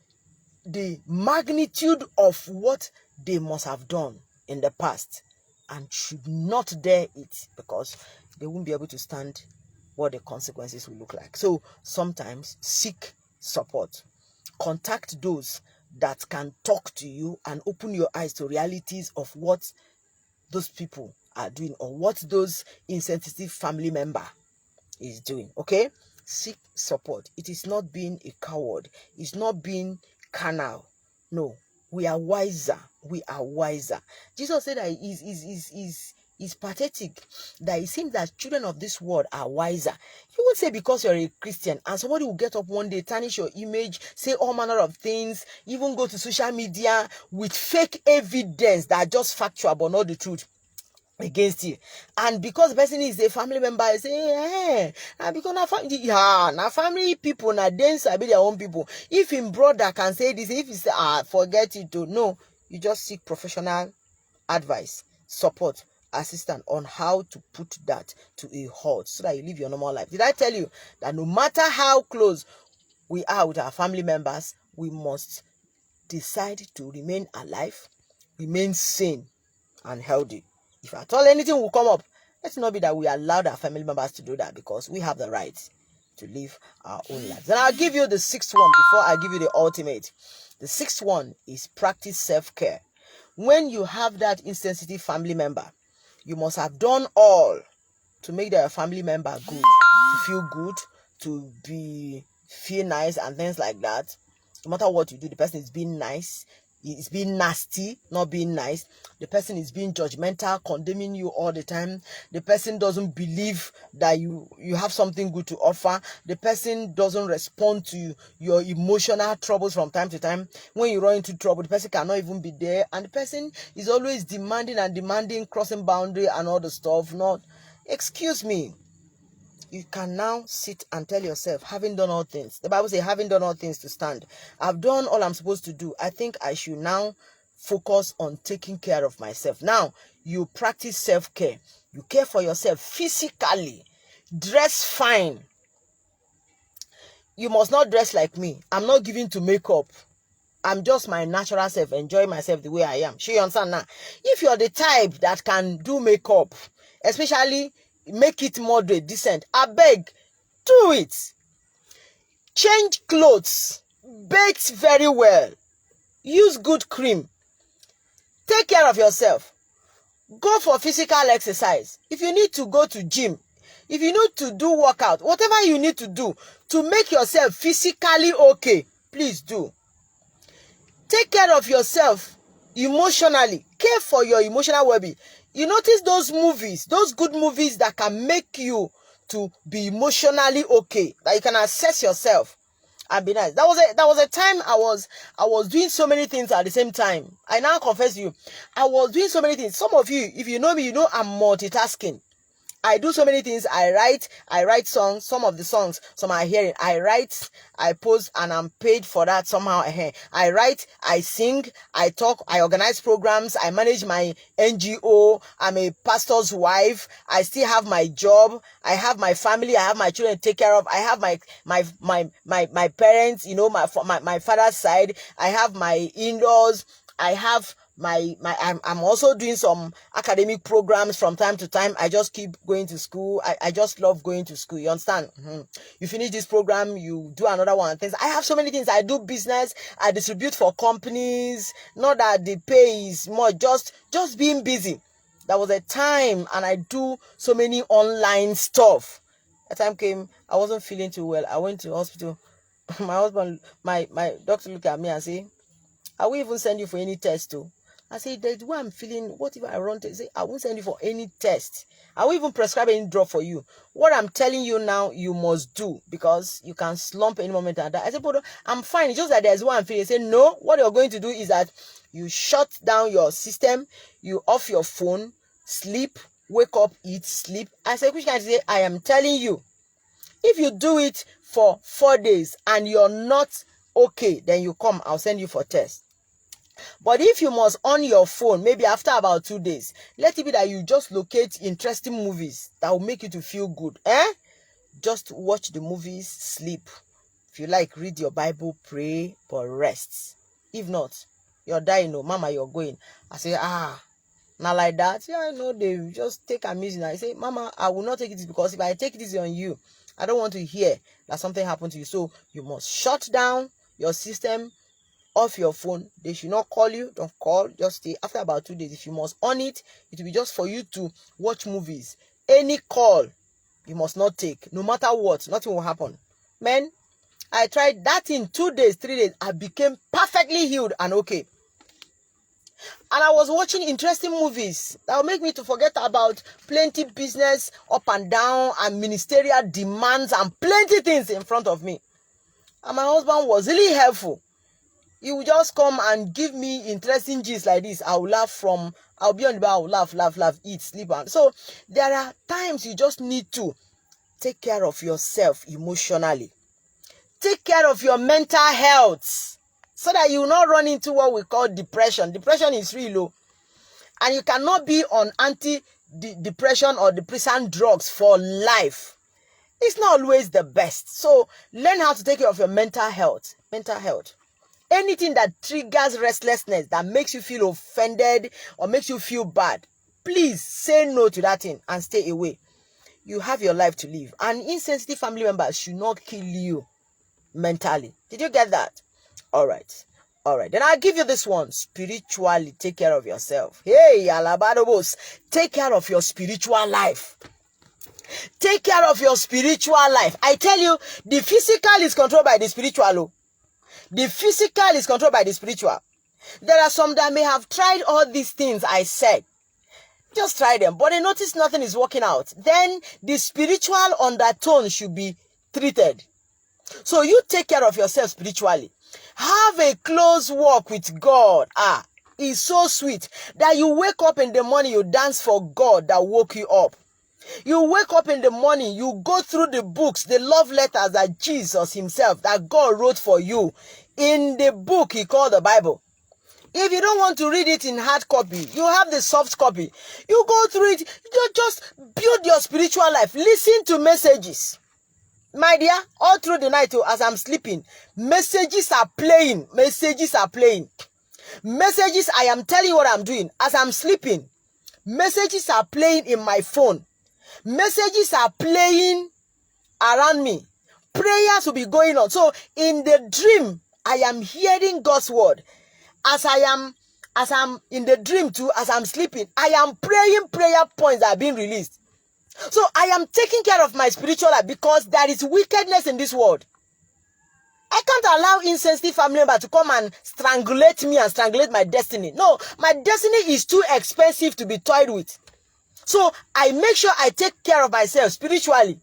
magnitude of what they must have done in the past and should not dare it, because they won't be able to stand what the consequences will look like. So sometimes seek support. Contact those that can talk to you and open your eyes to realities of what those people are doing or what those insensitive family member is doing. Okay? Seek support. It is not being a coward. It's not being carnal. No, we are wiser. We are wiser. Jesus said that is pathetic that it seems that children of this world are wiser. You would say because you're a Christian and somebody will get up one day, tarnish your image, say all manner of things, even go to social media with fake evidence that are just factual but not the truth against you, and because the person is a family member, I say, hey, and because na family people, na dance be their own people. If him brother can say this, if he say forget it, to no, you just seek professional advice, support, assistance on how to put that to a halt so that you live your normal life. Did I tell you that no matter how close we are with our family members, we must decide to remain alive, remain sane and healthy. If at all anything will come up, let's not be that we allowed our family members to do that, because we have the right to live our own lives. And I'll give you the sixth one before I give you the ultimate. The sixth one is practice self-care. When you have that insensitive family member, you must have done all to make their family member good, to feel good, to feel nice and things like that. No matter what you do, the person is being nice. It's being nasty, not being nice. The person is being judgmental, condemning you all the time. The person doesn't believe that you have something good to offer. The person doesn't respond to your emotional troubles from time to time. When you run into trouble, the person cannot even be there. And the person is always demanding, crossing boundary and all the stuff. Not, excuse me. You can now sit and tell yourself, having done all things. The Bible says, having done all things to stand. I've done all I'm supposed to do. I think I should now focus on taking care of myself. Now, you practice self-care. You care for yourself physically. Dress fine. You must not dress like me. I'm not given to makeup. I'm just my natural self, enjoying myself the way I am. You understand now? If you're the type that can do makeup, especially make it moderate, decent, I beg, do it. Change clothes, bathe very well, use good cream, take care of yourself, go for physical exercise. If you need to go to gym, if you need to do workout, whatever you need to do to make yourself physically okay, please do. Take care of yourself emotionally, care for your emotional well-being. You notice those movies, those good movies that can make you to be emotionally okay, that you can assess yourself and be nice. That was a time I was doing so many things at the same time. I now confess to you, I was doing so many things. Some of you, if you know me, you know I'm multitasking. I do so many things. I write songs. Some of the songs, some are hearing. I write, I post, and I'm paid for that somehow. I write, I sing, I talk, I organize programs, I manage my NGO. I'm a pastor's wife. I still have my job. I have my family. I have my children to take care of. I have my parents, you know, my father's side. I have my in-laws. I have I'm also doing some academic programs from time to time. I just keep going to school. I just love going to school. You understand? You finish this program, you do another one. Things. I have so many things. I do business. I distribute for companies. Not that the pay is more. Just being busy. There was a time, and I do so many online stuff. A time came, I wasn't feeling too well. I went to the hospital. My husband, my doctor looked at me and said, "I will even send you for any test too." I said, "That's why I'm feeling. What if I run to say I won't send you for any test? I will even prescribe any drug for you. What I'm telling you now, you must do, because you can slump any moment and die." I said, "But I'm fine. It's just that there's one I'm feeling." He said, "No, what you're going to do is that you shut down your system, you off your phone, sleep, wake up, eat, sleep." I said, "Which kind of say? I am telling you, if you do it for 4 days and you're not okay, then you come. I'll send you for test." But if you must on your phone, maybe after about 2 days, let it be that you just locate interesting movies that will make you to feel good. Just watch the movies, sleep. If you like, read your Bible, pray, but rest. If not, you're dying. No, mama, you're going. I say, not like that. Yeah, I know they just take a music. I say, mama, I will not take it because if I take it easy on you, I don't want to hear that something happened to you. So you must shut down your system, off your phone. They should not call you. Don't call. Just stay. After about 2 days, if you must on it, it will be just for you to watch movies. Any call, you must not take. No matter what, nothing will happen. Man, I tried that in 2 days, 3 days. I became perfectly healed and okay. And I was watching interesting movies that will make me to forget about plenty business up and down and ministerial demands and plenty things in front of me. And my husband was really helpful. He would just come and give me interesting gist like this. I'll be on the bar, I'll laugh, eat, sleep. And so there are times you just need to take care of yourself emotionally. Take care of your mental health so that you will not run into what we call depression. Depression is real, and you cannot be on anti-depression or depressant drugs for life. It's not always the best. So learn how to take care of your mental health. Mental health. Anything that triggers restlessness, that makes you feel offended or makes you feel bad, please say no to that thing and stay away. You have your life to live. And insensitive family members should not kill you mentally. Did you get that? All right. Then I'll give you this one. Spiritually, take care of yourself. Hey, Alabadobos, take care of your spiritual life. Take care of your spiritual life. I tell you, the physical is controlled by the spiritual. The physical is controlled by the spiritual. There are some that may have tried all these things I said. Just try them. But they notice nothing is working out. Then the spiritual undertone should be treated. So you take care of yourself spiritually. Have a close walk with God. It's so sweet that you wake up in the morning, you dance for God that woke you up. You wake up in the morning, you go through the books, the love letters that Jesus himself, that God wrote for you in the book he called the Bible. If you don't want to read it in hard copy, you have the soft copy. You go through it, you just build your spiritual life. Listen to messages. My dear, all through the night as I'm sleeping, messages are playing. Messages, I am telling you what I'm doing. As I'm sleeping, messages are playing in my phone. Messages are playing around me. Prayers will be going on. So in the dream, I am hearing God's word. As I'm in the dream too, as I'm sleeping, I am praying prayer points that are being released. So I am taking care of my spiritual life because there is wickedness in this world. I can't allow insensitive family member to come and strangulate me and strangulate my destiny. No, my destiny is too expensive to be toyed with. So I make sure I take care of myself spiritually.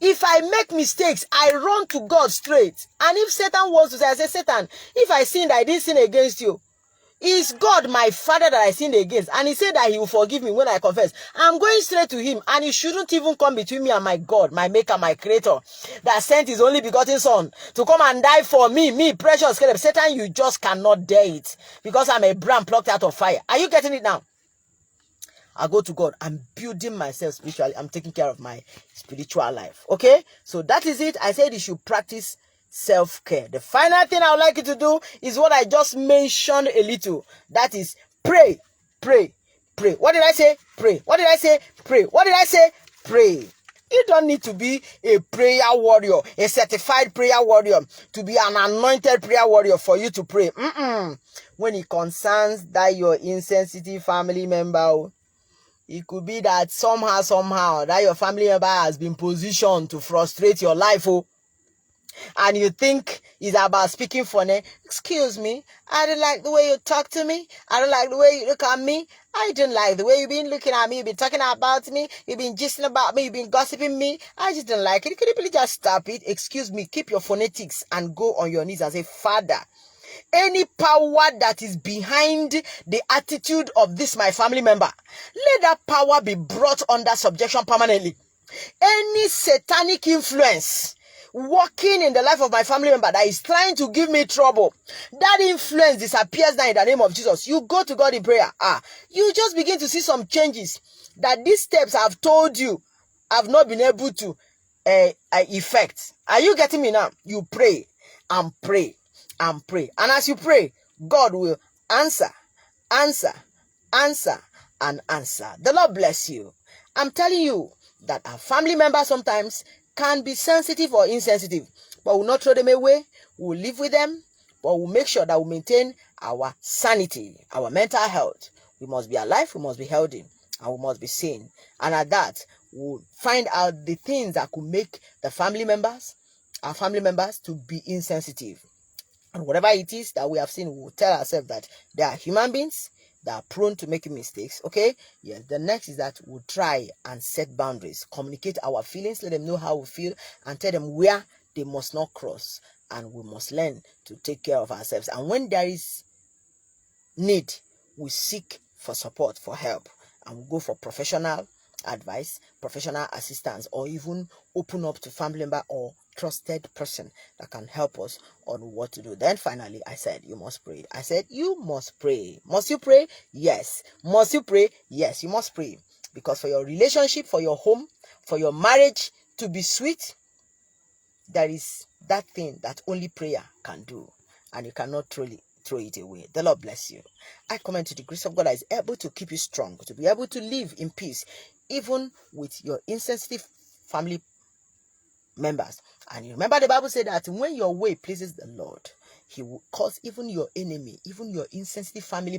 If I make mistakes, I run to God straight. And if Satan wants to say, I say, Satan, if I sinned, I didn't sin against you. It's God, my Father, that I sinned against. And he said that he will forgive me when I confess. I'm going straight to him. And he shouldn't even come between me and my God, my maker, my creator, that sent his only begotten son to come and die for me, precious Caleb. Satan, you just cannot dare it. Because I'm a brand plucked out of fire. Are you getting it now? I go to God. I'm building myself spiritually. I'm taking care of my spiritual life. Okay? So that is it. I said you should practice self-care. The final thing I would like you to do is what I just mentioned a little. That is pray. What did I say? Pray. What did I say? Pray. What did I say? Pray. You don't need to be a prayer warrior, a certified prayer warrior, to be an anointed prayer warrior for you to pray. When it concerns that your insensitive family member, it could be that somehow that your family member has been positioned to frustrate your life. And you think it's about speaking funny. Excuse me, I don't like the way you talk to me. I don't like the way you look at me. I don't like the way you've been looking at me. You've been talking about me. You've been gisting about me. You've been gossiping me. I just don't like it. Could you please just stop it? Excuse me, keep your phonetics and go on your knees and say, Father, any power that is behind the attitude of this my family member, let that power be brought under subjection permanently. Any satanic influence working in the life of my family member that is trying to give me trouble, that influence disappears now in the name of Jesus. You go to God in prayer. You just begin to see some changes that these steps I've told you have not been able to effect. Are you getting me now? You pray and pray and pray. And as you pray, God will answer, answer, answer, and answer. The Lord bless you. I'm telling you that our family members sometimes can be sensitive or insensitive, but we'll not throw them away. We'll live with them, but we'll make sure that we maintain our sanity, our mental health. We must be alive, we must be healthy, and we must be sane. And at that, we'll find out the things that could make the family members, our family members, to be insensitive. And whatever it is that we have seen, we will tell ourselves that they are human beings, they are prone to making mistakes. Okay? Yes. The next is that we'll try and set boundaries, communicate our feelings, let them know how we feel, and tell them where they must not cross. And we must learn to take care of ourselves. And when there is need, we seek for support, for help, and we go for professional advice, professional assistance, or even open up to family member or trusted person that can help us on what to do. Then finally, I said you must pray. I said you must pray. Must you pray? Yes. Must you pray? Yes, you must pray. Because for your relationship, for your home, for your marriage to be sweet, there is that thing that only prayer can do, and you cannot throw it away. The Lord bless you. I commend to the grace of God that is able to keep you strong, to be able to live in peace, even with your insensitive family members. And you remember the Bible said that when your way pleases the Lord, He will cause even your enemy, even your insensitive family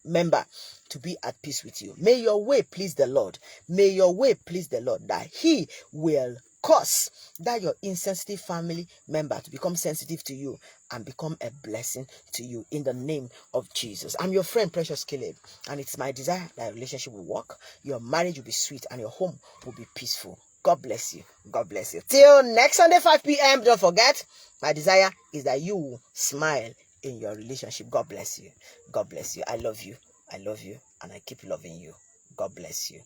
member to be at peace with you. May your way please the Lord. May your way please the Lord, that He will cause that your insensitive family member to become sensitive to you and become a blessing to you in the name of Jesus. I'm your friend, Precious Caleb, and it's my desire that your relationship will work, your marriage will be sweet, and your home will be peaceful. God bless you. God bless you. Till next Sunday, 5 p.m. Don't forget, my desire is that you will smile in your relationship. God bless you. God bless you. I love you. I love you, and I keep loving you. God bless you.